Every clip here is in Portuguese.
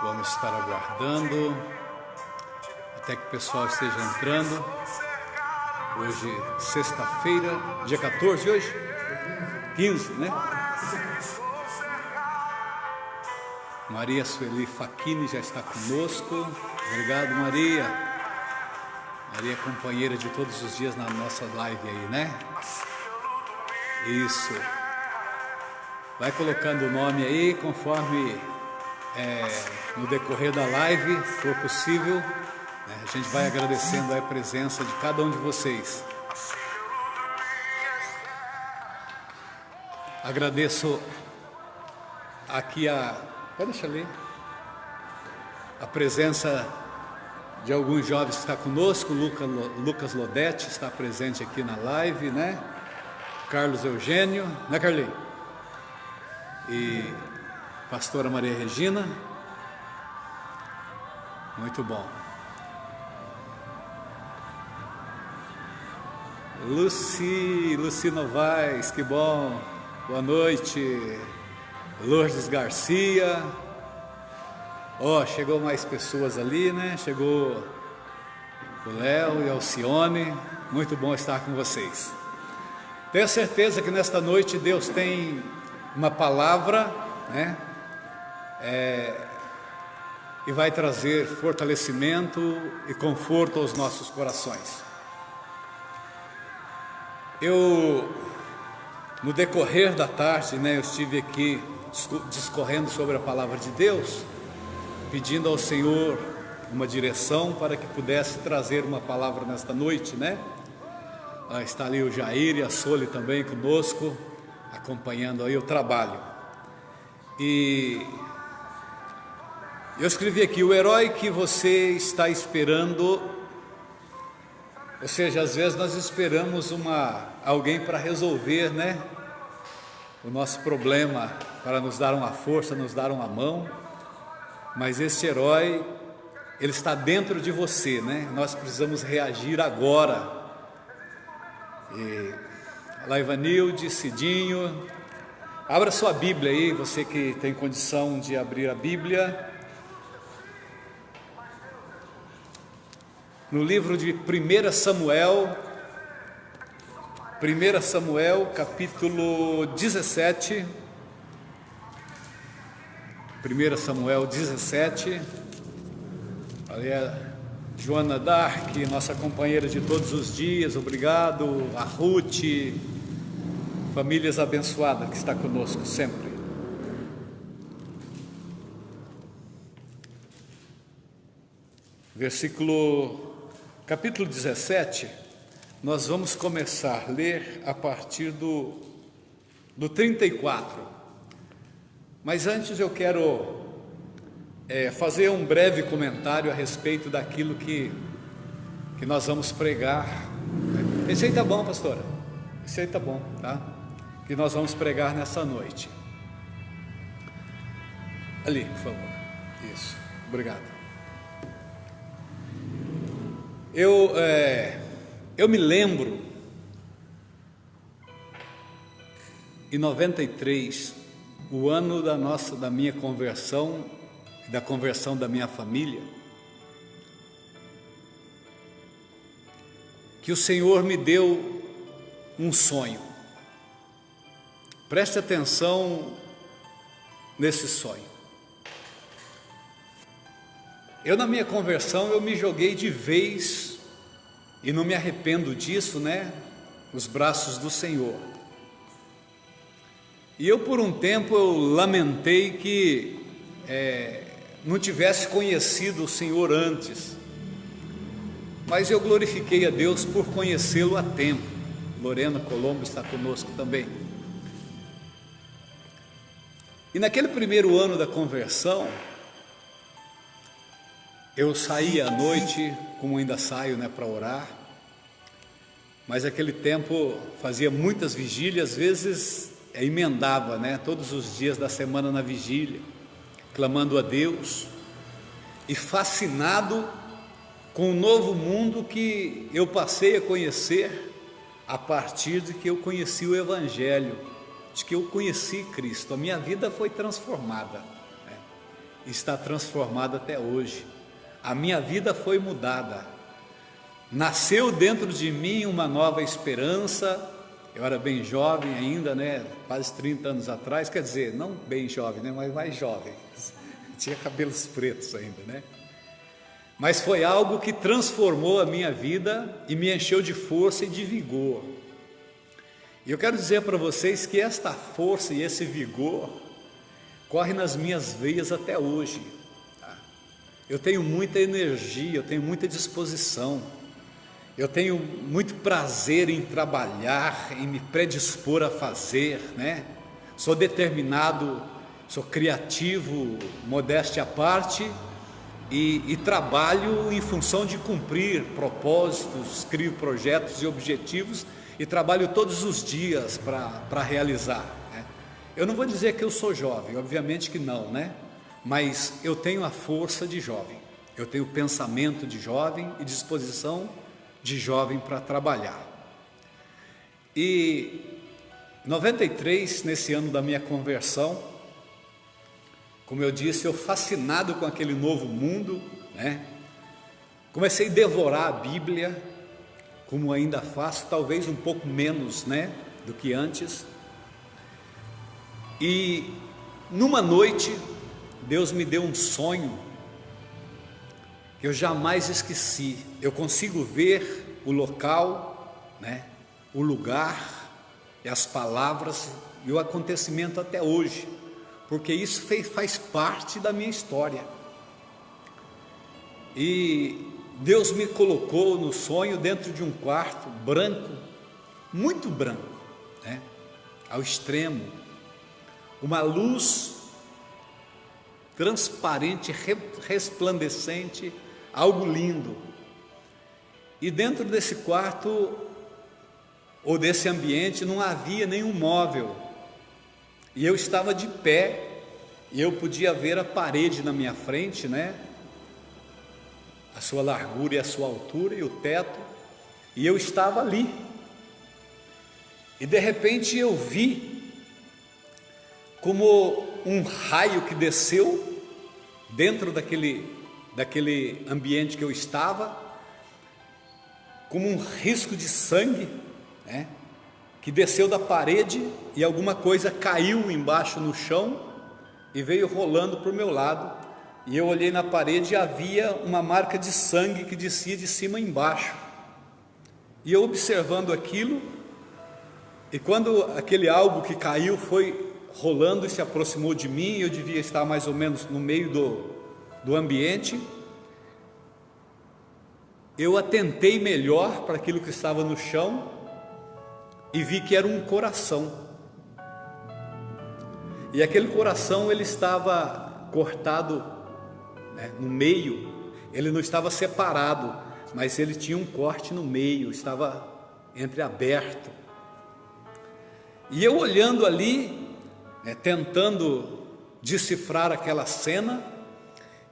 Vamos estar aguardando até que o pessoal esteja entrando. Hoje, sexta-feira, dia 14 hoje? 15, né? Maria Sueli Facchini já está conosco. Obrigado, Maria. Maria é companheira de todos os dias na nossa live aí, né? Isso. Vai colocando o nome aí conforme no decorrer da live for possível, né? A gente vai agradecendo a presença de cada um de vocês. Agradeço aqui deixa eu ler. A presença de alguns jovens que está conosco. Lucas Lodete está presente aqui na live, né? Carlos Eugênio, né, Carlinhos? E pastora Maria Regina. Muito bom. Luci Novaes, que bom. Boa noite. Lourdes Garcia. Chegou mais pessoas ali, né? Chegou o Léo e a Alcione. Muito bom estar com vocês. Tenho certeza que nesta noite Deus tem uma palavra, né? E vai trazer fortalecimento e conforto aos nossos corações. No decorrer da tarde, né, eu estive aqui discorrendo sobre a palavra de Deus, pedindo ao Senhor uma direção para que pudesse trazer uma palavra nesta noite, né? Está ali o Jair e a Soli também conosco, acompanhando aí o trabalho. E eu escrevi aqui: o herói que você está esperando. Ou seja, às vezes nós esperamos alguém para resolver, né, o nosso problema, para nos dar uma força, nos dar uma mão. Mas esse herói, ele está dentro de você, né? Nós precisamos reagir agora. E Laivanilde, Cidinho, abra sua Bíblia aí, você que tem condição de abrir a Bíblia. No livro de 1 Samuel, capítulo 17. 1 Samuel 17. Ali é Joana Dark, nossa companheira de todos os dias. Obrigado. A Ruth, famílias abençoadas que está conosco sempre. Capítulo 17, nós vamos começar a ler a partir do 34. Mas antes eu quero fazer um breve comentário a respeito daquilo que nós vamos pregar. Esse aí tá bom, pastora? Esse aí tá bom, tá? Que nós vamos pregar nessa noite. Ali, por favor. Isso, obrigado. Eu me lembro, em 93, o ano da minha conversão e da conversão da minha família, que o Senhor me deu um sonho. Preste atenção nesse sonho. Na minha conversão, eu me joguei de vez, e não me arrependo disso, né? Nos braços do Senhor. E por um tempo, eu lamentei que não tivesse conhecido o Senhor antes. Mas eu glorifiquei a Deus por conhecê-lo a tempo. Lorena Colombo está conosco também. E naquele primeiro ano da conversão, eu saía à noite, como ainda saio, né, para orar. Mas naquele tempo fazia muitas vigílias, às vezes emendava, né, todos os dias da semana na vigília, clamando a Deus e fascinado com o novo mundo que eu passei a conhecer a partir de que eu conheci o Evangelho, de que eu conheci Cristo. A minha vida foi transformada, né? está transformada até hoje. A minha vida foi mudada. Nasceu dentro de mim uma nova esperança. Eu era bem jovem ainda, né? Quase 30 anos atrás, quer dizer, não bem jovem, né? Mas mais jovem. Tinha cabelos pretos ainda, né? Mas foi algo que transformou a minha vida e me encheu de força e de vigor. E eu quero dizer para vocês que esta força e esse vigor corre nas minhas veias até hoje. Tá? Eu tenho muita energia, eu tenho muita disposição, eu tenho muito prazer em trabalhar, em me predispor a fazer, né? Sou determinado, sou criativo, modéstia à parte, e trabalho em função de cumprir propósitos, crio projetos e objetivos e trabalho todos os dias para realizar, né? Eu não vou dizer que eu sou jovem, obviamente que não, né? Mas eu tenho a força de jovem, eu tenho pensamento de jovem e disposição de jovem para trabalhar. E 93, nesse ano da minha conversão, como eu disse, eu fascinado com aquele novo mundo, né? Comecei a devorar a Bíblia, como ainda faço, talvez um pouco menos, né, do que antes. E numa noite, Deus me deu um sonho que eu jamais esqueci. Eu consigo ver o local, né, o lugar e as palavras e o acontecimento até hoje, porque isso faz parte da minha história. E Deus me colocou no sonho dentro de um quarto branco, muito branco, né, ao extremo, uma luz transparente, resplandecente, algo lindo. E dentro desse quarto, ou desse ambiente, não havia nenhum móvel, e eu estava de pé, e eu podia ver a parede na minha frente, né, a sua largura e a sua altura, e o teto, e eu estava ali, e de repente eu vi como um raio que desceu dentro daquele ambiente que eu estava, como um risco de sangue, né, que desceu da parede e alguma coisa caiu embaixo no chão e veio rolando para o meu lado, e eu olhei na parede e havia uma marca de sangue que descia de cima embaixo, e eu observando aquilo, e quando aquele algo que caiu foi rolando e se aproximou de mim, eu devia estar mais ou menos no meio do ambiente, eu atentei melhor para aquilo que estava no chão e vi que era um coração, e aquele coração ele estava cortado, né, no meio, ele não estava separado, mas ele tinha um corte no meio, estava entreaberto, e eu olhando ali, tentando decifrar aquela cena,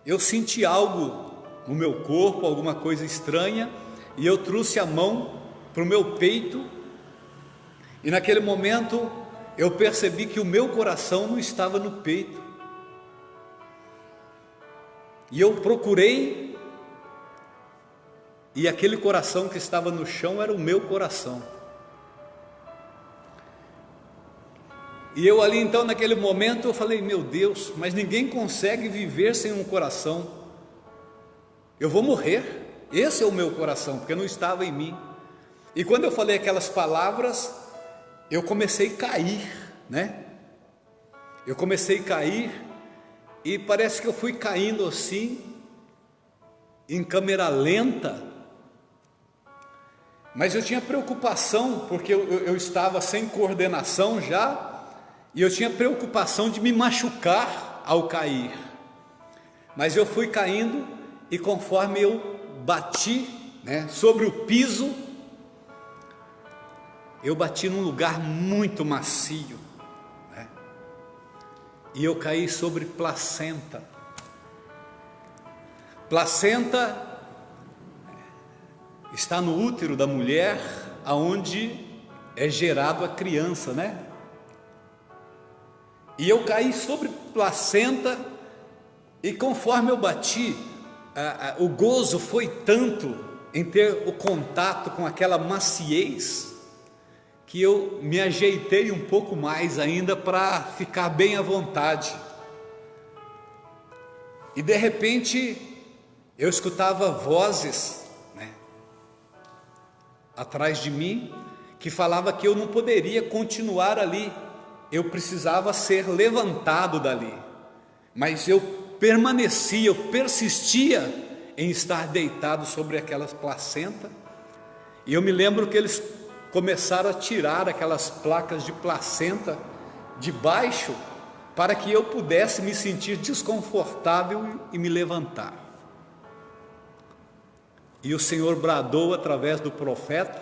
eu senti algo no meu corpo, alguma coisa estranha, e eu trouxe a mão para o meu peito, e naquele momento eu percebi que o meu coração não estava no peito, e eu procurei, e aquele coração que estava no chão era o meu coração. E eu ali então naquele momento eu falei, meu Deus, mas ninguém consegue viver sem um coração, eu vou morrer, esse é o meu coração, porque não estava em mim. E quando eu falei aquelas palavras, eu comecei a cair, né? Eu comecei a cair, e parece que eu fui caindo assim, em câmera lenta, mas eu tinha preocupação, porque eu estava sem coordenação já, e eu tinha preocupação de me machucar ao cair, mas eu fui caindo, e conforme eu bati, né, sobre o piso, eu bati num lugar muito macio, né, e eu caí sobre placenta. Placenta está no útero da mulher, aonde é gerado a criança, né? E eu caí sobre placenta, E conforme eu bati, o gozo foi tanto em ter o contato com aquela maciez, que eu me ajeitei um pouco mais ainda para ficar bem à vontade. E de repente eu escutava vozes, né, atrás de mim, que falava que eu não poderia continuar ali, eu precisava ser levantado dali. Mas eu permanecia, eu persistia em estar deitado sobre aquelas placentas. E eu me lembro que eles começaram a tirar aquelas placas de placenta de baixo, para que eu pudesse me sentir desconfortável e me levantar. E o Senhor bradou através do profeta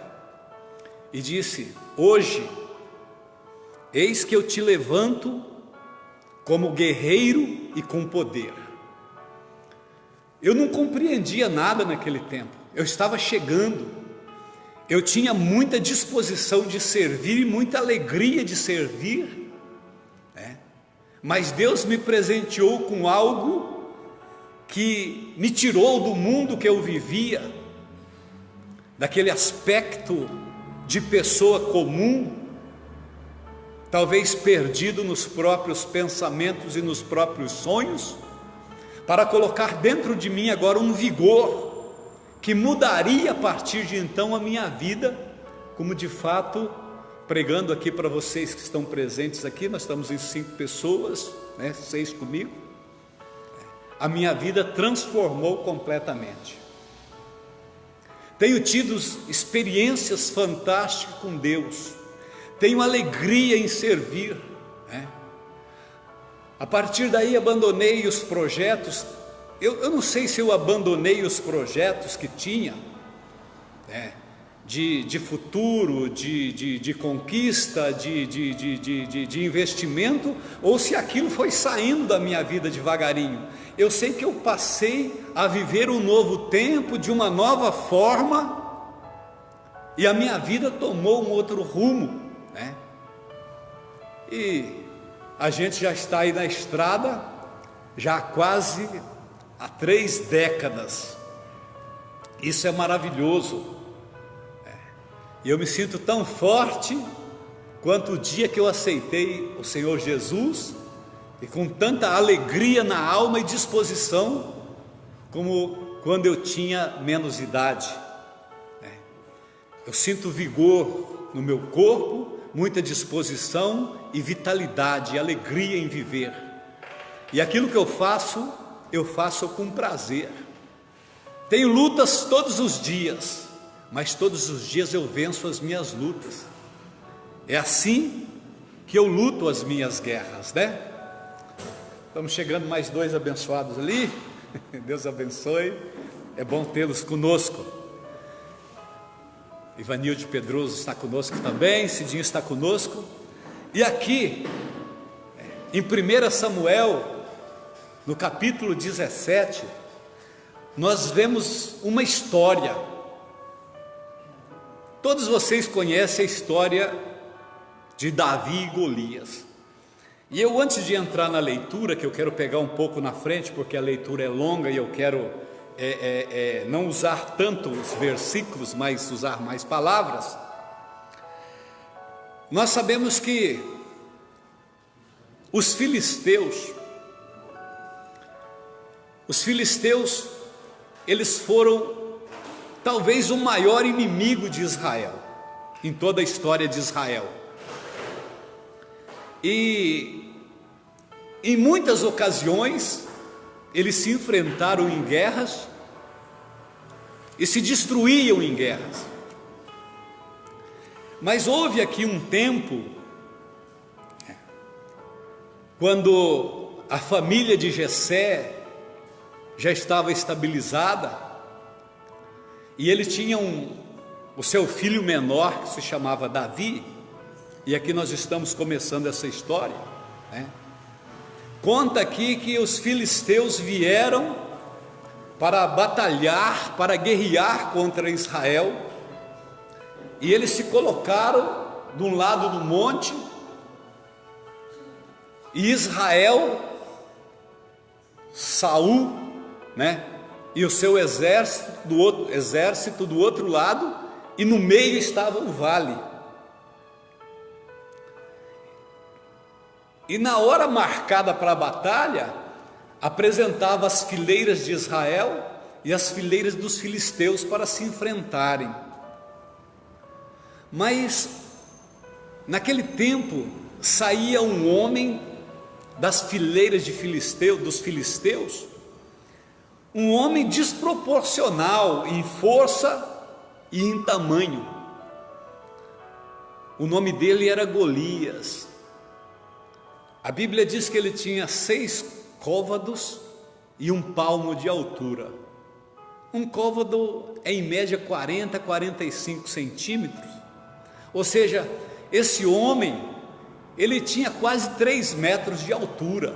e disse: hoje, eis que eu te levanto como guerreiro e com poder. Eu não compreendia nada naquele tempo, eu estava chegando, eu tinha muita disposição de servir e muita alegria de servir, mas Deus me presenteou com algo que me tirou do mundo que eu vivia, daquele aspecto de pessoa comum, talvez perdido nos próprios pensamentos e nos próprios sonhos, para colocar dentro de mim agora um vigor que mudaria a partir de então a minha vida, como de fato, pregando aqui para vocês que estão presentes aqui, nós estamos em 5 pessoas, 6 comigo, a minha vida transformou completamente. Tenho tido experiências fantásticas com Deus, tenho alegria em servir, A partir daí abandonei os projetos, eu não sei se eu abandonei os projetos que tinha, de futuro, de conquista, de investimento, ou se aquilo foi saindo da minha vida devagarinho. Eu sei que eu passei a viver um novo tempo, de uma nova forma, e a minha vida tomou um outro rumo, E a gente já está aí na estrada, já há quase 3 décadas, isso é maravilhoso, e eu me sinto tão forte, quanto o dia que eu aceitei o Senhor Jesus, e com tanta alegria na alma e disposição, como quando eu tinha menos idade, Eu sinto vigor no meu corpo, muita disposição e vitalidade, e alegria em viver, e aquilo que eu faço com prazer. Tenho lutas todos os dias, mas todos os dias eu venço as minhas lutas. É assim que eu luto as minhas guerras, Estamos chegando mais 2 abençoados ali, Deus abençoe, é bom tê-los conosco. Ivanilde Pedroso está conosco também, Cidinho está conosco. E aqui, em 1 Samuel, no capítulo 17, nós vemos uma história. Todos vocês conhecem a história de Davi e Golias. E eu, antes de entrar na leitura, que eu quero pegar um pouco na frente, porque a leitura é longa e eu quero não usar tanto os versículos, mas usar mais palavras. Nós sabemos que os filisteus, eles foram talvez o maior inimigo de Israel, em toda a história de Israel. E em muitas ocasiões eles se enfrentaram em guerras e se destruíam em guerras. Mas houve aqui um tempo, quando a família de Jessé já estava estabilizada, e ele tinha o seu filho menor, que se chamava Davi, e aqui nós estamos começando essa história, Conta aqui que os filisteus vieram para batalhar, para guerrear contra Israel, e eles se colocaram de um lado do monte, e Israel Saul, né? E o seu exército do outro lado, e no meio estava o vale. E na hora marcada para a batalha, apresentava as fileiras de Israel e as fileiras dos filisteus para se enfrentarem. Mas naquele tempo saía um homem das fileiras dos filisteus, um homem desproporcional em força e em tamanho. O nome dele era Golias. A Bíblia diz que ele tinha 6 côvados e 1 palmo de altura. Um côvado é em média 40 a 45 centímetros. Ou seja, esse homem, ele tinha quase 3 metros de altura.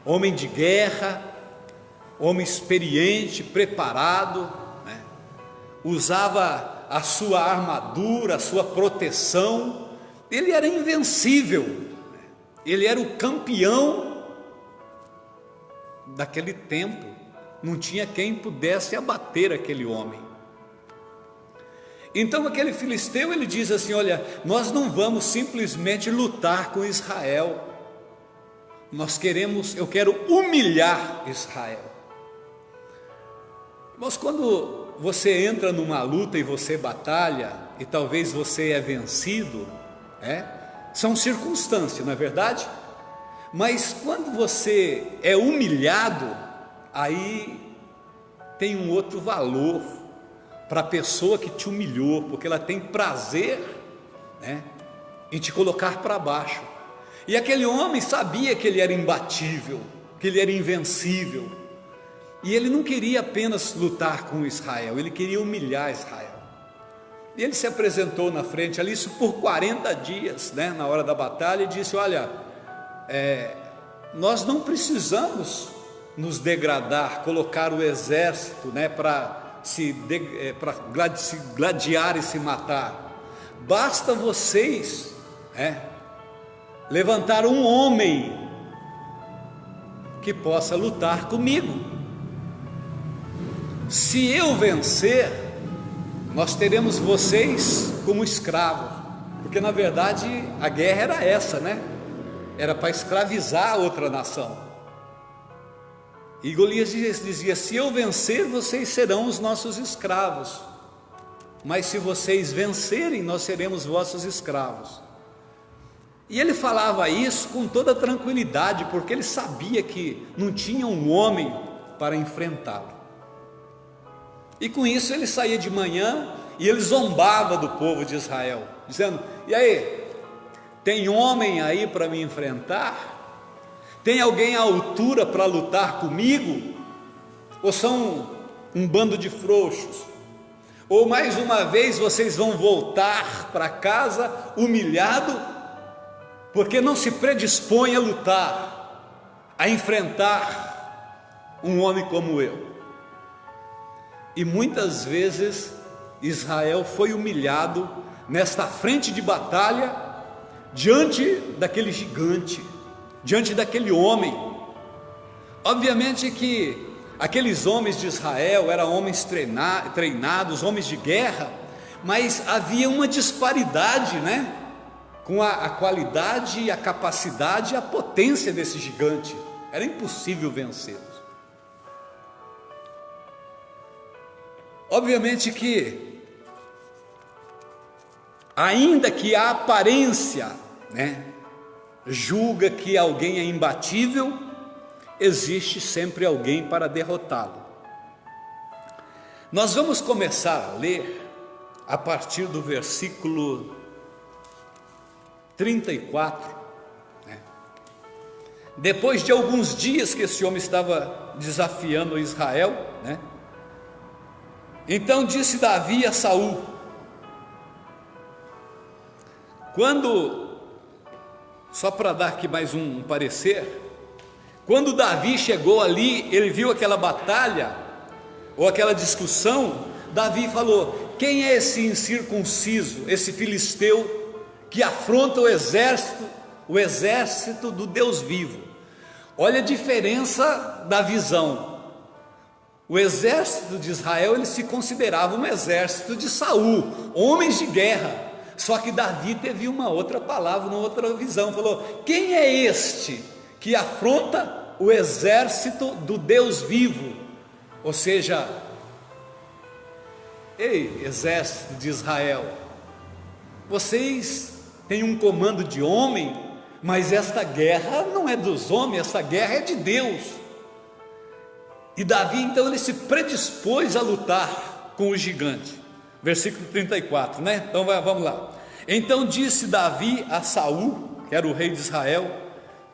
Homem de guerra, homem experiente, preparado, né? Usava a sua armadura, a sua proteção. Ele era invencível, né? Ele era o campeão daquele tempo. Não tinha quem pudesse abater aquele homem. Então aquele filisteu, ele diz assim: olha, nós não vamos simplesmente lutar com Israel, eu quero humilhar Israel. Mas quando você entra numa luta e você batalha, e talvez você é vencido, são circunstâncias, não é verdade? Mas quando você é humilhado, aí tem um outro valor para a pessoa que te humilhou, porque ela tem prazer, né, em te colocar para baixo. E aquele homem sabia que ele era imbatível, que ele era invencível, e ele não queria apenas lutar com Israel, ele queria humilhar Israel. E ele se apresentou na frente ali, isso por 40 dias, né, na hora da batalha, e disse: olha, nós não precisamos nos degradar, colocar o exército, né, para se gladiar e se matar. Basta vocês levantar um homem que possa lutar comigo. Se eu vencer, nós teremos vocês como escravos, porque na verdade a guerra era essa, né? Era para escravizar a outra nação. E Golias dizia: se eu vencer, vocês serão os nossos escravos, mas se vocês vencerem, nós seremos vossos escravos. E ele falava isso com toda tranquilidade, porque ele sabia que não tinha um homem para enfrentá-lo. E com isso ele saía de manhã e ele zombava do povo de Israel, dizendo: e aí, tem homem aí para me enfrentar? Tem alguém à altura para lutar comigo? Ou são um bando de frouxos? Ou mais uma vez vocês vão voltar para casa humilhado, porque não se predispõe a lutar, a enfrentar um homem como eu? E muitas vezes Israel foi humilhado nesta frente de batalha, diante daquele gigante, diante daquele homem. Obviamente que aqueles homens de Israel eram homens treinados, homens de guerra, mas havia uma disparidade, né, com a qualidade e a capacidade e a potência desse gigante. Era impossível vencê-los. Obviamente que, ainda que a aparência, né, julga que alguém é imbatível, existe sempre alguém para derrotá-lo. Nós vamos começar a ler a partir do versículo 34, né? Depois de alguns dias que esse homem estava desafiando Israel, né? Então disse Davi a Saul, só para dar aqui mais um parecer, quando Davi chegou ali, ele viu aquela batalha, ou aquela discussão, Davi falou: quem é esse incircunciso, esse filisteu, que afronta o exército do Deus vivo? Olha a diferença da visão. O exército de Israel, ele se considerava um exército de Saul, homens de guerra. Só que Davi teve uma outra palavra, uma outra visão. Falou: quem é este que afronta o exército do Deus vivo? Ou seja, ei, exército de Israel, vocês têm um comando de homem, mas esta guerra não é dos homens, essa guerra é de Deus. E Davi então ele se predispôs a lutar com o gigante. Versículo 34, né? Então vamos lá. Então disse Davi a Saul, que era o rei de Israel: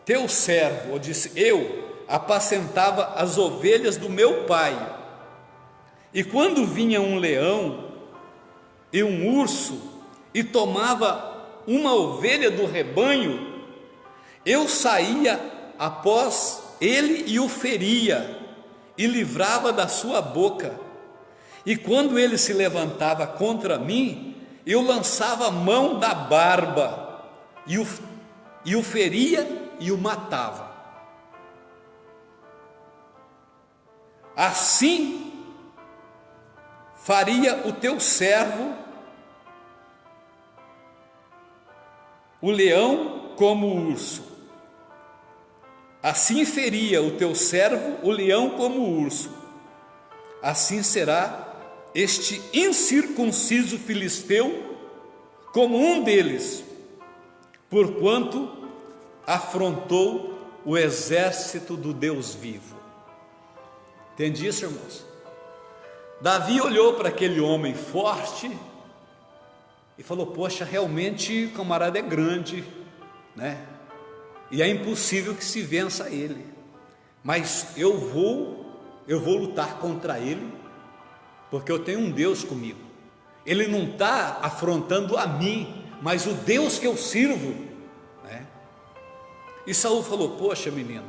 teu servo, ou disse, eu apacentava as ovelhas do meu pai, e quando vinha um leão e um urso e tomava uma ovelha do rebanho, eu saía após ele e o feria, e livrava da sua boca. E quando ele se levantava contra mim, eu lançava a mão da barba, e o feria e o matava. Assim faria o teu servo, o leão como o urso. Assim feria o teu servo, o leão como o urso. Assim será este incircunciso filisteu como um deles, porquanto afrontou o exército do Deus vivo. Entende isso, irmãos? Davi olhou para aquele homem forte e falou: poxa, realmente o camarada é grande, né? E é impossível que se vença ele, mas eu vou lutar contra ele, porque eu tenho um Deus comigo. Ele não está afrontando a mim, mas o Deus que eu sirvo, né? E Saul falou: poxa, menino,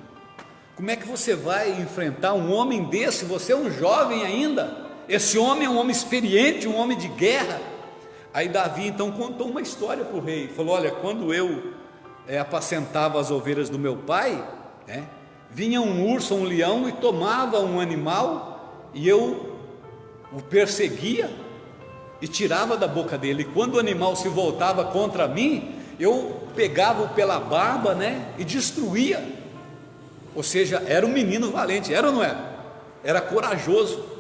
como é que você vai enfrentar um homem desse? Você é um jovem ainda, esse homem é um homem experiente, um homem de guerra. Aí Davi então contou uma história para o rei, falou: olha, quando eu apacentava as ovelhas do meu pai, vinha um urso, um leão e tomava um animal, e eu o perseguia e tirava da boca dele. E quando o animal se voltava contra mim, eu pegava-o pela barba, e destruía. Ou seja, era um menino valente, era ou não era? Era corajoso.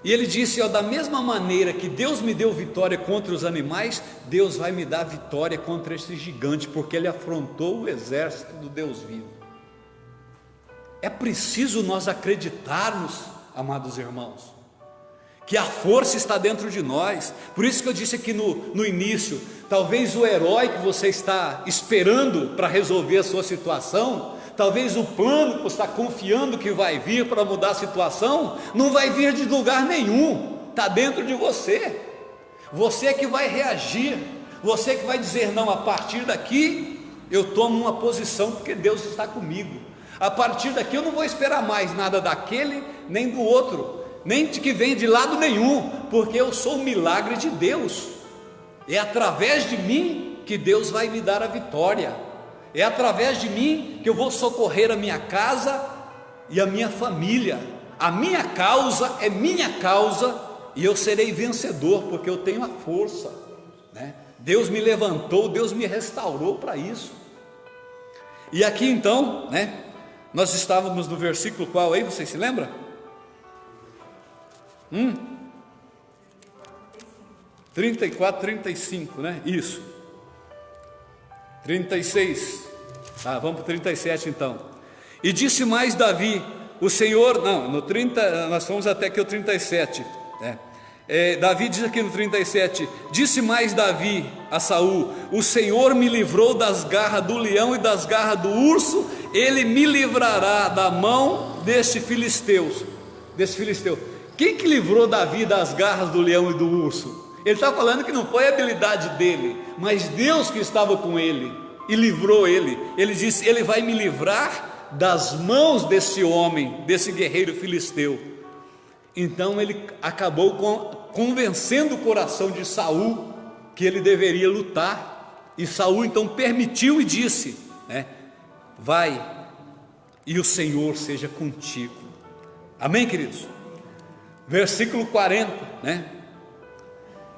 E ele disse: da mesma maneira que Deus me deu vitória contra os animais, Deus vai me dar vitória contra esse gigante, porque ele afrontou o exército do Deus vivo. É preciso nós acreditarmos, amados irmãos, que a força está dentro de nós. Por isso que eu disse aqui no início, talvez o herói que você está esperando para resolver a sua situação, talvez o plano que você está confiando que vai vir para mudar a situação, não vai vir de lugar nenhum, está dentro de você. Você é que vai reagir, você é que vai dizer: não, a partir daqui eu tomo uma posição, porque Deus está comigo. A partir daqui eu não vou esperar mais nada daquele, nem do outro, nem de que venha de lado nenhum, porque eu sou o milagre de Deus. É através de mim que Deus vai me dar a vitória. É através de mim que eu vou socorrer a minha casa e a minha família. A minha causa é minha causa, e eu serei vencedor, porque eu tenho a força, Deus me levantou, Deus me restaurou para isso. E aqui então, nós estávamos no versículo qual aí, vocês se lembram? 34, 35, Isso. 36, vamos para o 37 então. E disse mais Davi, o Senhor, no 30, nós fomos até aqui o 37, Davi diz aqui no 37, disse mais Davi a Saul: o Senhor me livrou das garras do leão e das garras do urso, ele me livrará da mão deste filisteu. Quem que livrou Davi das garras do leão e do urso? Ele está falando que não foi a habilidade dele, mas Deus que estava com ele e livrou ele. Ele disse: ele vai me livrar das mãos desse homem, desse guerreiro filisteu. Então ele acabou convencendo o coração de Saul que ele deveria lutar. E Saul então permitiu e disse: vai, e o Senhor seja contigo. Amém, queridos? Versículo 40, né?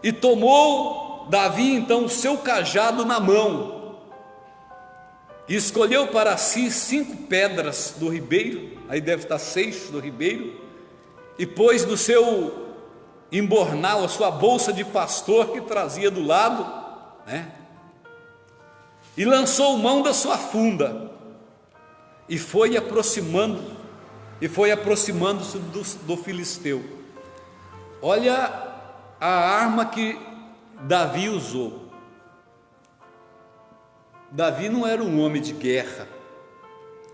E tomou Davi então o seu cajado na mão, e escolheu para si 5 pedras do ribeiro, aí deve estar 6 do ribeiro, e pôs no seu embornal, a sua bolsa de pastor que trazia do lado, né? E lançou mão da sua funda, e foi aproximando-se do filisteu. Olha a arma que Davi usou. Davi não era um homem de guerra.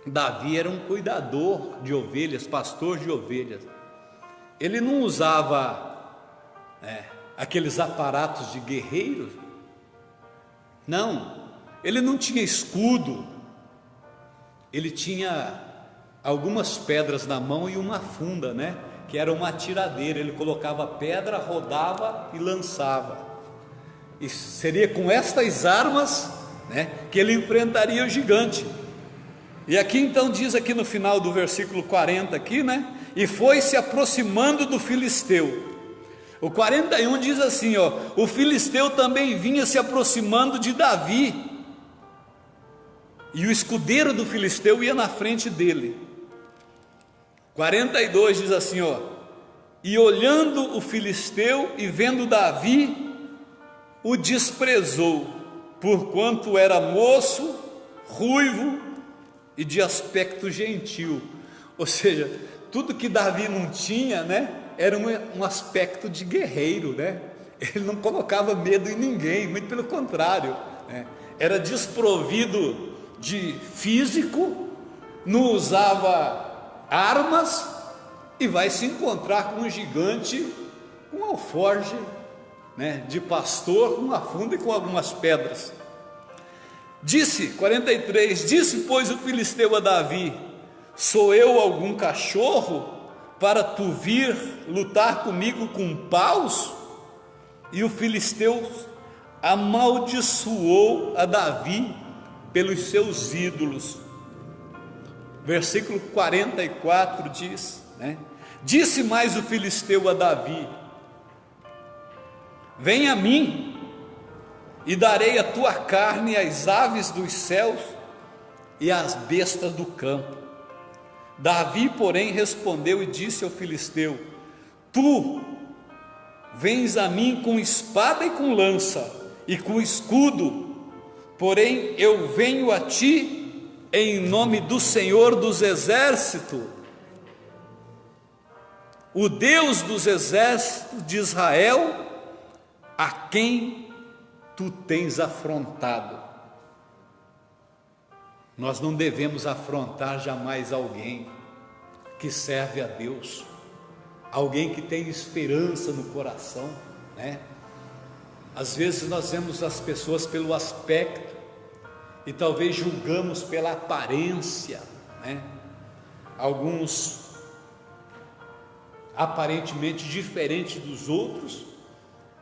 Davi era um cuidador de ovelhas, pastor de ovelhas. Ele não usava aqueles aparatos de guerreiro. Não, ele não tinha escudo. Ele tinha algumas pedras na mão e uma funda, né? Que era uma atiradeira. Ele colocava pedra, rodava e lançava. E seria com estas armas, né, que ele enfrentaria o gigante. E aqui então diz aqui no final do versículo 40 aqui, né? E foi se aproximando do filisteu. O 41 diz assim, ó: o filisteu também vinha se aproximando de Davi, e o escudeiro do filisteu ia na frente dele. 42 diz assim, ó: e olhando o filisteu e vendo Davi, o desprezou, porquanto era moço, ruivo e de aspecto gentil. Ou seja, tudo que Davi não tinha, né, era um aspecto de guerreiro, né? Ele não colocava medo em ninguém, muito pelo contrário, né? Era desprovido de físico, não usava armas, e vai se encontrar com um gigante, um alforje, né, de pastor, com uma funda e com algumas pedras. Disse, 43, disse pois o filisteu a Davi: sou eu algum cachorro para tu vir lutar comigo com paus? E o filisteu amaldiçoou a Davi pelos seus ídolos. Versículo 44 diz, né? Disse mais o filisteu a Davi: vem a mim, e darei a tua carne às aves dos céus e às bestas do campo. Davi, porém, respondeu e disse ao filisteu: tu vens a mim com espada e com lança e com escudo, porém eu venho a ti em nome do Senhor dos exércitos, o Deus dos exércitos de Israel, a quem tu tens afrontado. Nós não devemos afrontar jamais alguém que serve a Deus, alguém que tem esperança no coração, né? Às vezes nós vemos as pessoas pelo aspecto e talvez julgamos pela aparência, né? Alguns aparentemente diferentes dos outros,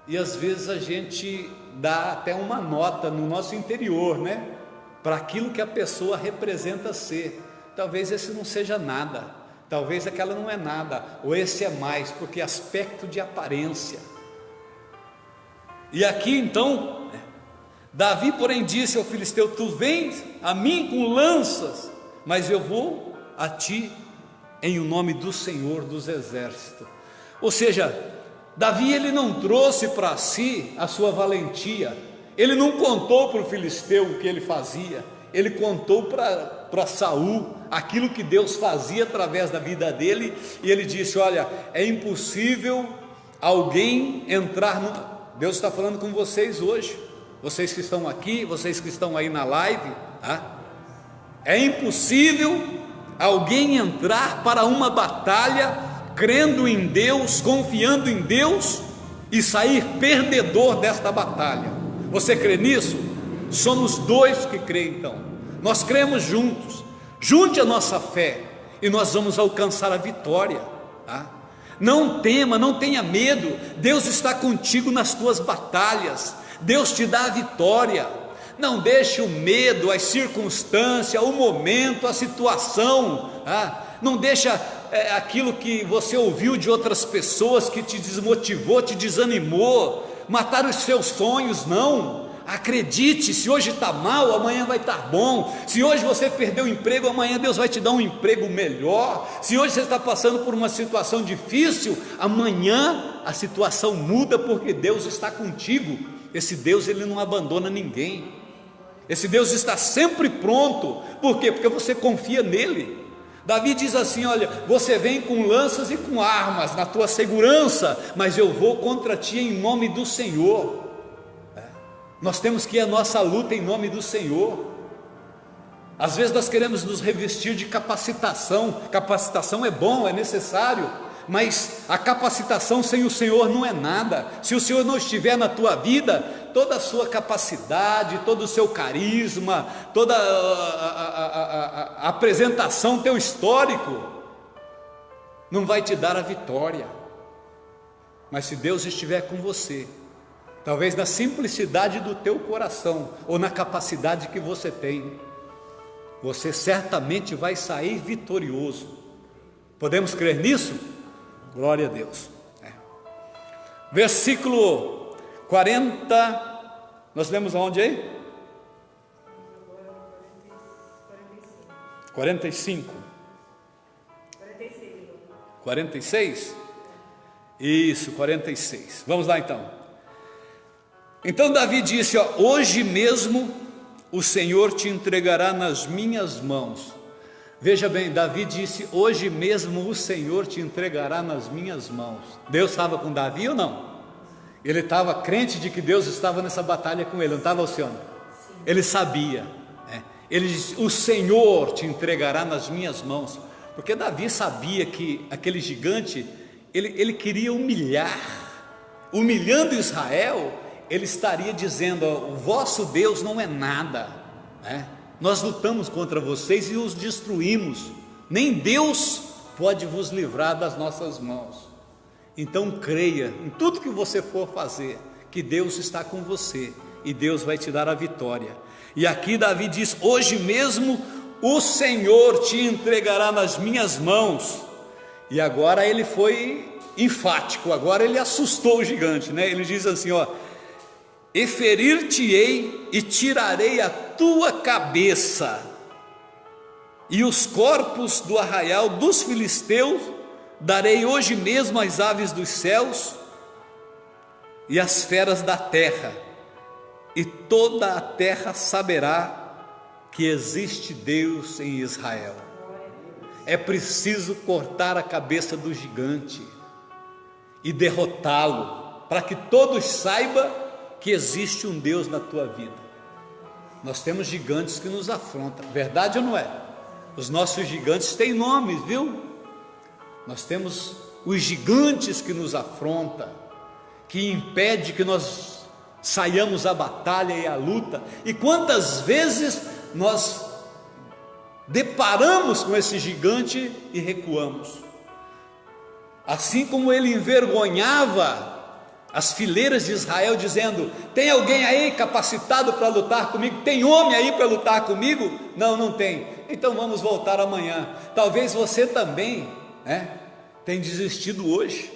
e às vezes a gente dá até uma nota no nosso interior, né, para aquilo que a pessoa representa ser. Talvez esse não seja nada, talvez aquela não é nada, ou esse é mais, porque é aspecto de aparência. E aqui então, Davi porém disse ao filisteu: tu vens a mim com lanças, mas eu vou a ti em o nome do Senhor dos exércitos. Ou seja, Davi ele não trouxe para si a sua valentia, ele não contou para o filisteu o que ele fazia, ele contou para Saul aquilo que Deus fazia através da vida dele, e ele disse: olha, é impossível alguém entrar no... Deus está falando com vocês hoje, vocês que estão aqui, vocês que estão aí na live, tá? É impossível alguém entrar para uma batalha crendo em Deus, confiando em Deus, e sair perdedor desta batalha. Você crê nisso? Somos dois que creem então, nós cremos juntos. Junte a nossa fé e nós vamos alcançar a vitória, tá? Não tema, não tenha medo, Deus está contigo nas tuas batalhas, Deus te dá a vitória. Não deixe o medo, as circunstâncias, o momento, a situação, não deixa aquilo que você ouviu de outras pessoas que te desmotivou, te desanimou, matar os seus sonhos. Não, acredite, se hoje está mal, amanhã vai estar bom. Se hoje você perdeu o emprego, amanhã Deus vai te dar um emprego melhor. Se hoje você está passando por uma situação difícil, amanhã a situação muda, porque Deus está contigo. Esse Deus, Ele não abandona ninguém. Esse Deus está sempre pronto. Por quê? Porque você confia nele. Davi diz assim: olha, você vem com lanças e com armas na tua segurança, mas eu vou contra ti em nome do Senhor. Nós temos que ir à nossa luta em nome do Senhor. Às vezes nós queremos nos revestir de capacitação. Capacitação é bom, é necessário, mas a capacitação sem o Senhor não é nada. Se o Senhor não estiver na tua vida, toda a sua capacidade, todo o seu carisma, toda a apresentação, teu histórico, não vai te dar a vitória. Mas se Deus estiver com você, talvez na simplicidade do teu coração, ou na capacidade que você tem, você certamente vai sair vitorioso. Podemos crer nisso? Glória a Deus. Versículo 40, nós lemos aonde aí? 45. 46? Isso, 46. Vamos lá então. Então Davi disse: hoje mesmo o Senhor te entregará nas minhas mãos. Veja bem, Davi disse: hoje mesmo o Senhor te entregará nas minhas mãos. Deus estava com Davi ou não? Ele estava crente de que Deus estava nessa batalha com ele, não estava, Alcione? Ele sabia, ele disse: o Senhor te entregará nas minhas mãos, porque Davi sabia que aquele gigante, ele queria humilhando Israel. Ele estaria dizendo: o vosso Deus não é nada, nós lutamos contra vocês e os destruímos, nem Deus pode vos livrar das nossas mãos. Então creia em tudo que você for fazer, que Deus está com você e Deus vai te dar a vitória. E aqui Davi diz: hoje mesmo o Senhor te entregará nas minhas mãos. E agora ele foi enfático, agora ele assustou o gigante, Ele diz assim: e ferir-te-ei e tirarei a tua cabeça, e os corpos do arraial dos filisteus darei hoje mesmo às aves dos céus e às feras da terra, e toda a terra saberá que existe Deus em Israel. É preciso cortar a cabeça do gigante e derrotá-lo, para que todos saibam que existe um Deus na tua vida. Nós temos gigantes que nos afrontam, verdade ou não é? Os nossos gigantes têm nomes, viu? Nós temos os gigantes que nos afrontam, que impede que nós saiamos à batalha e à luta. E quantas vezes nós deparamos com esse gigante e recuamos? Assim como ele envergonhava as fileiras de Israel, dizendo: tem alguém aí capacitado para lutar comigo? Tem homem aí para lutar comigo? Não, não tem. Então vamos voltar amanhã. Talvez você também tem desistido hoje,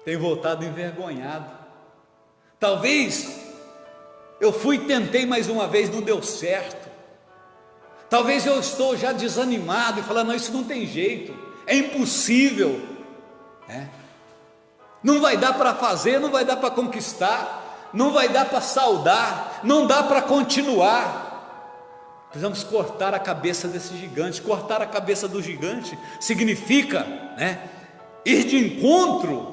tem voltado envergonhado. Talvez eu tentei mais uma vez, não deu certo. Talvez eu estou já desanimado e falando: não, isso não tem jeito, é impossível, não vai dar para fazer, não vai dar para conquistar, não vai dar para saudar, não dá para continuar. Precisamos cortar a cabeça desse gigante. Cortar a cabeça do gigante significa ir de encontro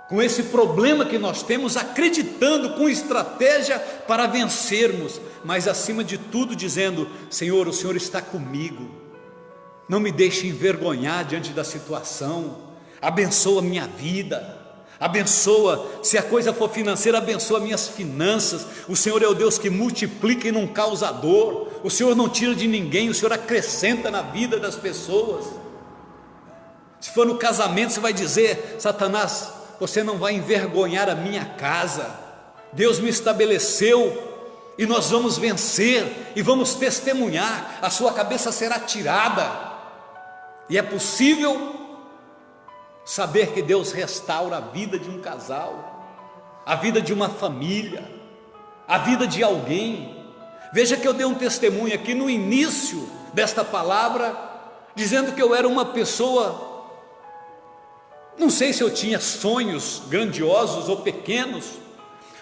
com esse problema que nós temos, acreditando com estratégia para vencermos, mas acima de tudo dizendo: Senhor, o Senhor está comigo, não me deixe envergonhar diante da situação. Abençoa a minha vida, abençoa, se a coisa for financeira, abençoa minhas finanças. O Senhor é o Deus que multiplica e não causa dor. O Senhor não tira de ninguém, o Senhor acrescenta na vida das pessoas. Se for no casamento, você vai dizer: Satanás, você não vai envergonhar a minha casa, Deus me estabeleceu, e nós vamos vencer, e vamos testemunhar, a sua cabeça será tirada, e é possível saber que Deus restaura a vida de um casal, a vida de uma família, a vida de alguém. Veja que eu dei um testemunho aqui no início desta palavra, dizendo que eu era uma pessoa, não sei se eu tinha sonhos grandiosos ou pequenos,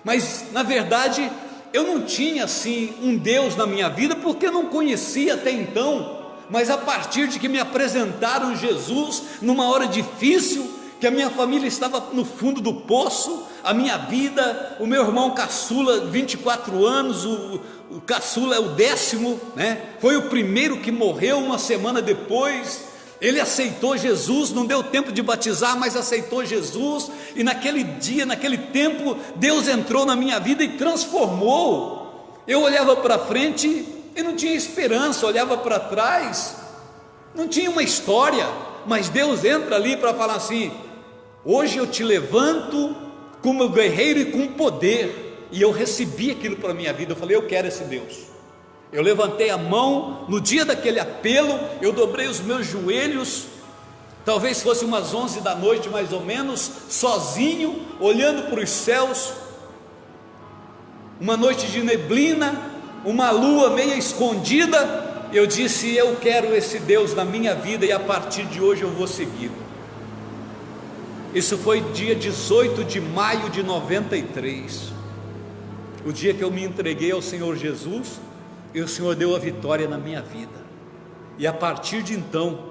mas na verdade eu não tinha assim um Deus na minha vida, porque eu não conhecia até então. Mas a partir de que me apresentaram Jesus, numa hora difícil, que a minha família estava no fundo do poço, a minha vida, o meu irmão caçula, 24 anos, o caçula é o 10º, né? Foi o primeiro que morreu uma semana depois. Ele aceitou Jesus, não deu tempo de batizar, mas aceitou Jesus, e naquele dia, naquele tempo, Deus entrou na minha vida e transformou. Eu olhava para frente e não tinha esperança, olhava para trás, não tinha uma história, mas Deus entra ali para falar assim: hoje eu te levanto como guerreiro e com poder. E eu recebi aquilo para a minha vida, eu falei: eu quero esse Deus. Eu levantei a mão, no dia daquele apelo, eu dobrei os meus joelhos, talvez fosse umas 11 da noite mais ou menos, sozinho, olhando para os céus, uma noite de neblina, uma lua meia escondida. Eu disse: eu quero esse Deus na minha vida, e a partir de hoje eu vou segui-lo. Isso foi dia 18 de maio de 93, o dia que eu me entreguei ao Senhor Jesus, e o Senhor deu a vitória na minha vida. E a partir de então,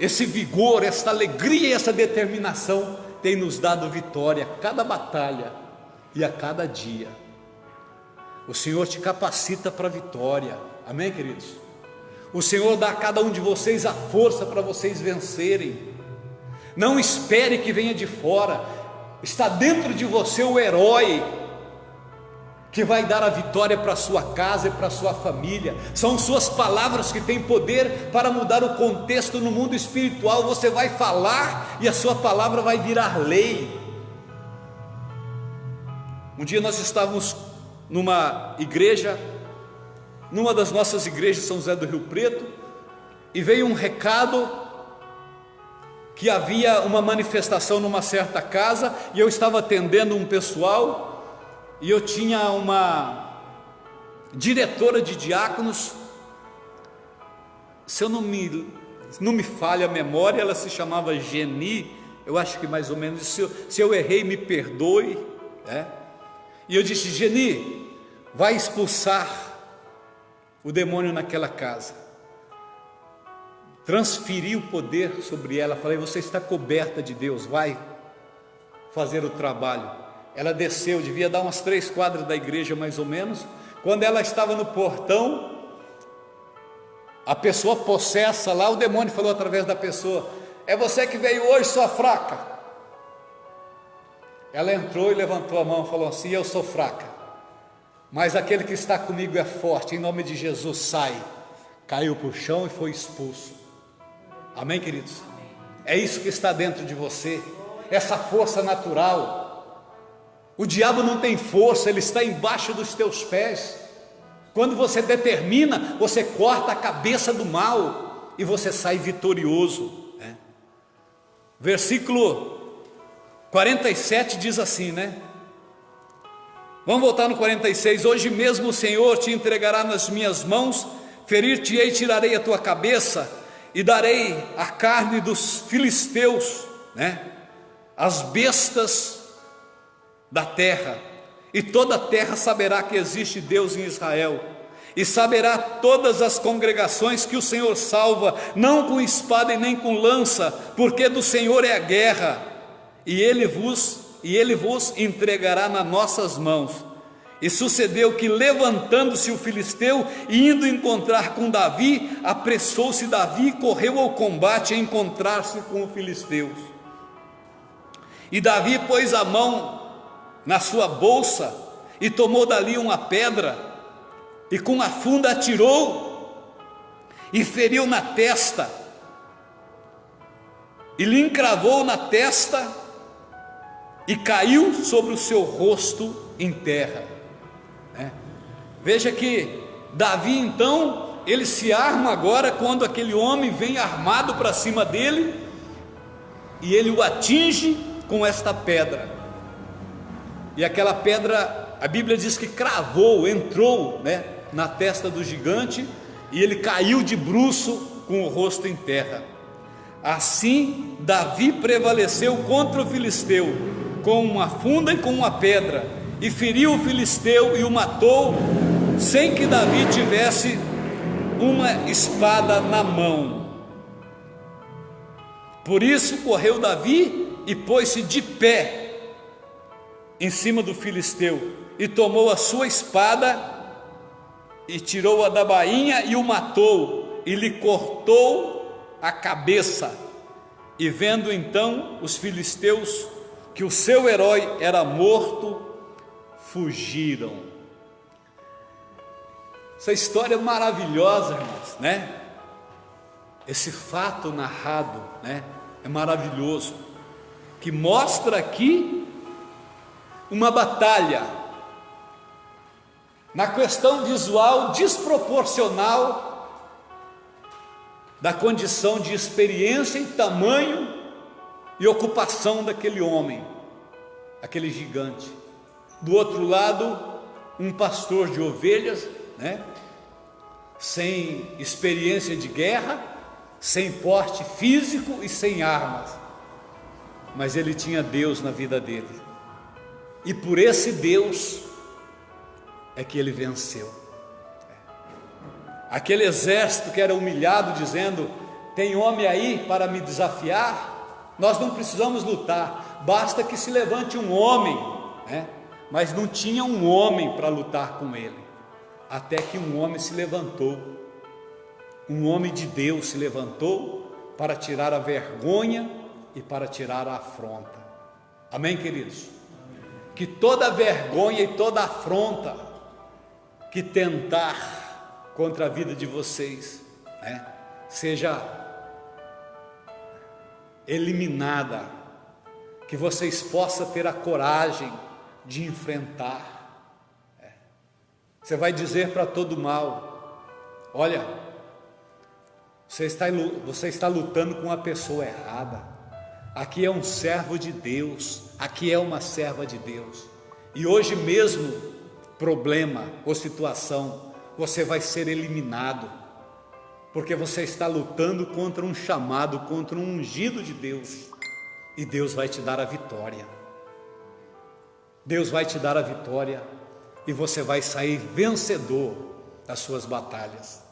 esse vigor, essa alegria e essa determinação tem nos dado vitória a cada batalha e a cada dia. O Senhor te capacita para a vitória, amém, queridos? O Senhor dá a cada um de vocês a força para vocês vencerem. Não espere que venha de fora, está dentro de você o herói que vai dar a vitória para a sua casa e para a sua família. São suas palavras que têm poder para mudar o contexto no mundo espiritual. Você vai falar e a sua palavra vai virar lei. Um dia nós estávamos numa igreja, numa das nossas igrejas, São José do Rio Preto, e veio um recado que havia uma manifestação numa certa casa, e eu estava atendendo um pessoal, e eu tinha uma diretora de diáconos, se eu não me falha a memória, ela se chamava Geni, eu acho que mais ou menos. Se eu errei, me perdoe, né? E eu disse: Geni, vai expulsar o demônio naquela casa. Transferi o poder sobre ela, falei: você está coberta de Deus, vai fazer o trabalho. Ela desceu, devia dar umas 3 quadras da igreja mais ou menos. Quando ela estava no portão, a pessoa possessa lá, o demônio falou através da pessoa: é você que veio hoje, sua fraca? Ela entrou e levantou a mão e falou assim: eu sou fraca, mas aquele que está comigo é forte, em nome de Jesus, sai. Caiu para o chão e foi expulso. Amém, queridos? É isso que está dentro de você, essa força natural. O diabo não tem força, ele está embaixo dos teus pés. Quando você determina, você corta a cabeça do mal e você sai vitorioso, né? Versículo 47 diz assim, né? Vamos voltar no 46. Hoje mesmo o Senhor te entregará nas minhas mãos, ferir-te-ei, tirarei a tua cabeça e darei a carne dos filisteus, né? As bestas da terra, e toda a terra saberá que existe Deus em Israel, e saberá todas as congregações que o Senhor salva, não com espada e nem com lança, porque do Senhor é a guerra, e Ele vos entregará nas nossas mãos. E sucedeu que, levantando-se o filisteu e indo encontrar com Davi, apressou-se Davi e correu ao combate a encontrar-se com os filisteus. E Davi pôs a mão na sua bolsa e tomou dali uma pedra, e com a funda atirou e feriu na testa, e lhe encravou na testa, e caiu sobre o seu rosto em terra, né? Veja que Davi então, ele se arma agora quando aquele homem vem armado para cima dele, e ele o atinge com esta pedra, e aquela pedra, a Bíblia diz que cravou, entrou, né, na testa do gigante, e ele caiu de bruço com o rosto em terra. Assim Davi prevaleceu contra o filisteu com uma funda e com uma pedra, e feriu o filisteu e o matou, sem que Davi tivesse uma espada na mão. Por isso correu Davi e pôs-se de pé em cima do filisteu, e tomou a sua espada e tirou-a da bainha e o matou, e lhe cortou a cabeça. E vendo então os filisteus que o seu herói era morto, fugiram. Essa história é maravilhosa, irmãos, né? Esse fato narrado, né, é maravilhoso, que mostra aqui uma batalha na questão visual desproporcional da condição de experiência e tamanho e ocupação daquele homem, aquele gigante. Do outro lado, um pastor de ovelhas, né, sem experiência de guerra, sem porte físico e sem armas, mas ele tinha Deus na vida dele, e por esse Deus é que ele venceu. Aquele exército que era humilhado, dizendo: tem homem aí para me desafiar? Nós não precisamos lutar, basta que se levante um homem, né? Mas não tinha um homem para lutar com ele, até que um homem se levantou, um homem de Deus se levantou para tirar a vergonha e para tirar a afronta. Amém, queridos? Que toda vergonha e toda afronta que tentar contra a vida de vocês, né, seja eliminada, que vocês possam ter a coragem de enfrentar. Você vai dizer para todo mal: olha, você está lutando com uma pessoa errada, aqui é um servo de Deus, aqui é uma serva de Deus, e hoje mesmo, problema ou situação, você vai ser eliminado, porque você está lutando contra um chamado, contra um ungido de Deus, e Deus vai te dar a vitória. Deus vai te dar a vitória, e você vai sair vencedor das suas batalhas.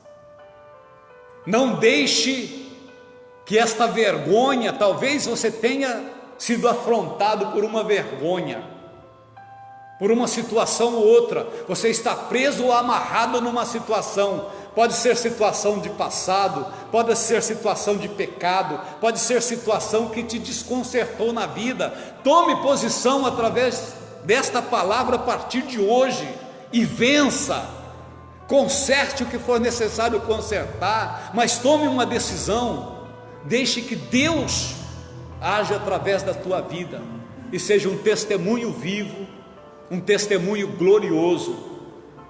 Não deixe que esta vergonha, talvez você tenha sido afrontado por uma vergonha, por uma situação ou outra, você está preso ou amarrado numa situação, pode ser situação de passado, pode ser situação de pecado, pode ser situação que te desconcertou na vida. Tome posição através desta palavra a partir de hoje, e vença, conserte o que for necessário consertar, mas tome uma decisão, deixe que Deus age através da tua vida, e seja um testemunho vivo, um testemunho glorioso.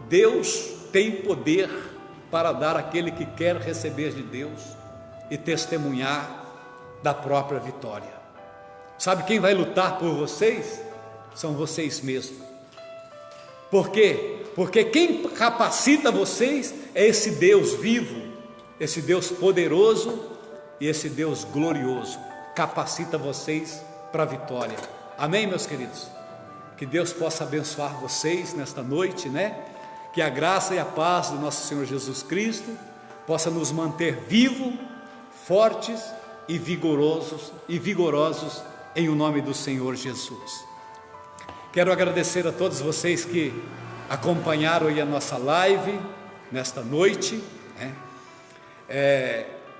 Deus tem poder para dar àquele que quer receber de Deus e testemunhar da própria vitória. Sabe quem vai lutar por vocês? São vocês mesmos. Por quê? Porque quem capacita vocês é esse Deus vivo, esse Deus poderoso e esse Deus glorioso. Capacita vocês para a vitória. Amém, meus queridos? Que Deus possa abençoar vocês nesta noite, né? Que a graça e a paz do nosso Senhor Jesus Cristo possa nos manter vivos, fortes e vigorosos em o nome do Senhor Jesus. Quero agradecer a todos vocês que acompanharam aí a nossa live nesta noite, né?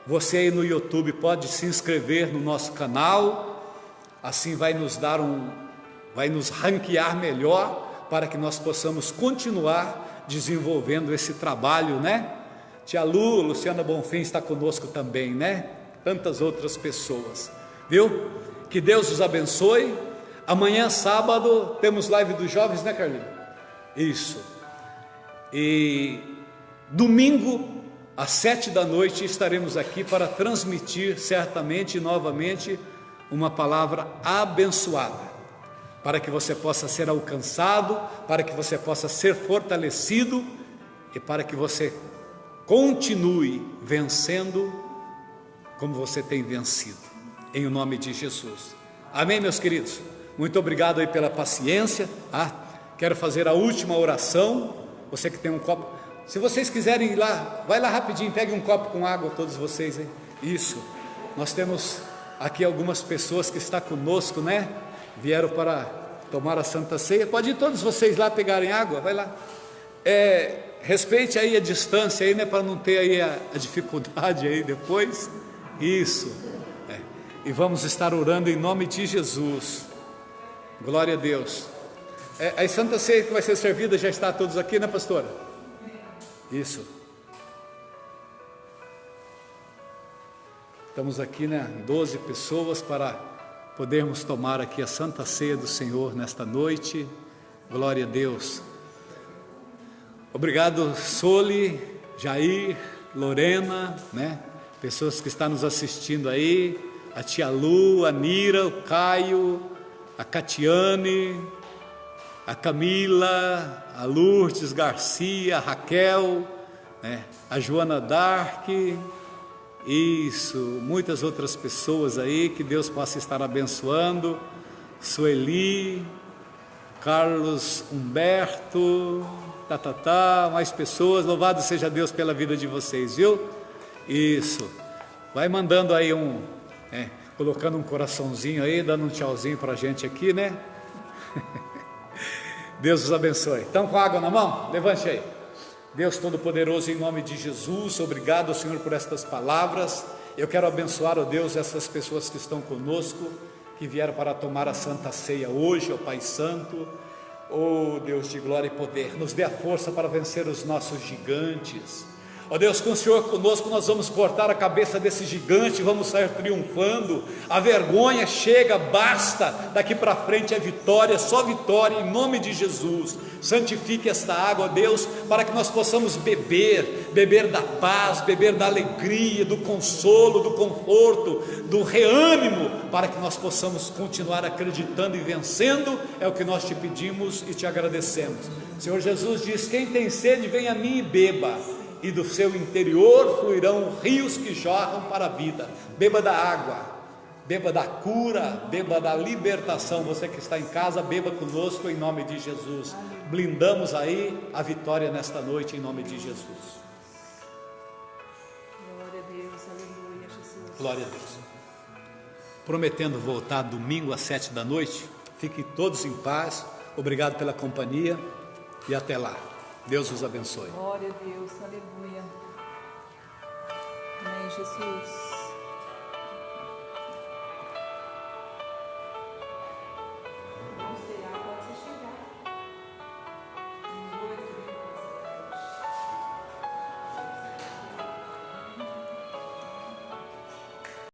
Você aí no YouTube pode se inscrever no nosso canal, assim vai nos ranquear melhor, para que nós possamos continuar desenvolvendo esse trabalho, né? Tia Lu, Luciana Bonfim está conosco também, né? Tantas outras pessoas, viu? Que Deus os abençoe. Amanhã, sábado, temos live dos jovens, né, Carlinhos? Isso. E domingo, às 7 da noite, estaremos aqui para transmitir certamente e novamente uma palavra abençoada, para que você possa ser alcançado, para que você possa ser fortalecido e para que você continue vencendo como você tem vencido, em o nome de Jesus. Amém, meus queridos? Muito obrigado aí pela paciência. Quero fazer a última oração. Você que tem um copo, se vocês quiserem ir lá, vai lá rapidinho, pegue um copo com água, todos vocês, hein? Isso. Nós temos aqui algumas pessoas que estão conosco, né? Vieram para tomar a Santa Ceia. Pode ir todos vocês lá pegarem água, vai lá. Respeite aí a distância aí, né? Para não ter aí a dificuldade aí depois. Isso. E vamos estar orando em nome de Jesus. Glória a Deus. A Santa Ceia que vai ser servida já está todos aqui, né, pastora? Isso. Estamos aqui, né, 12 pessoas para podermos tomar aqui a Santa Ceia do Senhor nesta noite. Glória a Deus. Obrigado, Soli, Jair, Lorena, né? Pessoas que estão nos assistindo aí, a tia Lu, a Nira, o Caio, a Catiane, a Camila, a Lourdes Garcia, a Raquel, né? A Joana Dark, isso, muitas outras pessoas aí, que Deus possa estar abençoando, Sueli, Carlos Humberto, mais pessoas, louvado seja Deus pela vida de vocês, viu? Isso, vai mandando aí colocando um coraçãozinho aí, dando um tchauzinho pra gente aqui, né? Deus os abençoe. Estão com água na mão? Levante aí. Deus Todo-Poderoso, em nome de Jesus, obrigado, Senhor, por estas palavras. Eu quero abençoar, ó Deus, essas pessoas que estão conosco, que vieram para tomar a Santa Ceia hoje, ó Pai Santo. Oh Deus de glória e poder, nos dê a força para vencer os nossos gigantes. Ó Deus, com o Senhor conosco, nós vamos cortar a cabeça desse gigante, vamos sair triunfando. A vergonha chega, basta, daqui para frente é vitória, só vitória, em nome de Jesus. Santifique esta água, ó Deus, para que nós possamos beber da paz, beber da alegria, do consolo, do conforto, do reânimo, para que nós possamos continuar acreditando e vencendo. É o que nós te pedimos e te agradecemos. O Senhor Jesus diz: quem tem sede, vem a mim e beba, e do seu interior fluirão rios que jorram para a vida. Beba da água, beba da cura, beba da libertação. Você que está em casa, beba conosco em nome de Jesus. Blindamos aí a vitória nesta noite em nome de Jesus. Glória a Deus, aleluia, Jesus. Glória a Deus. Prometendo voltar domingo às 7 da noite. Fiquem todos em paz. Obrigado pela companhia e até lá. Deus os abençoe. Glória a Deus, aleluia. Amém, Jesus.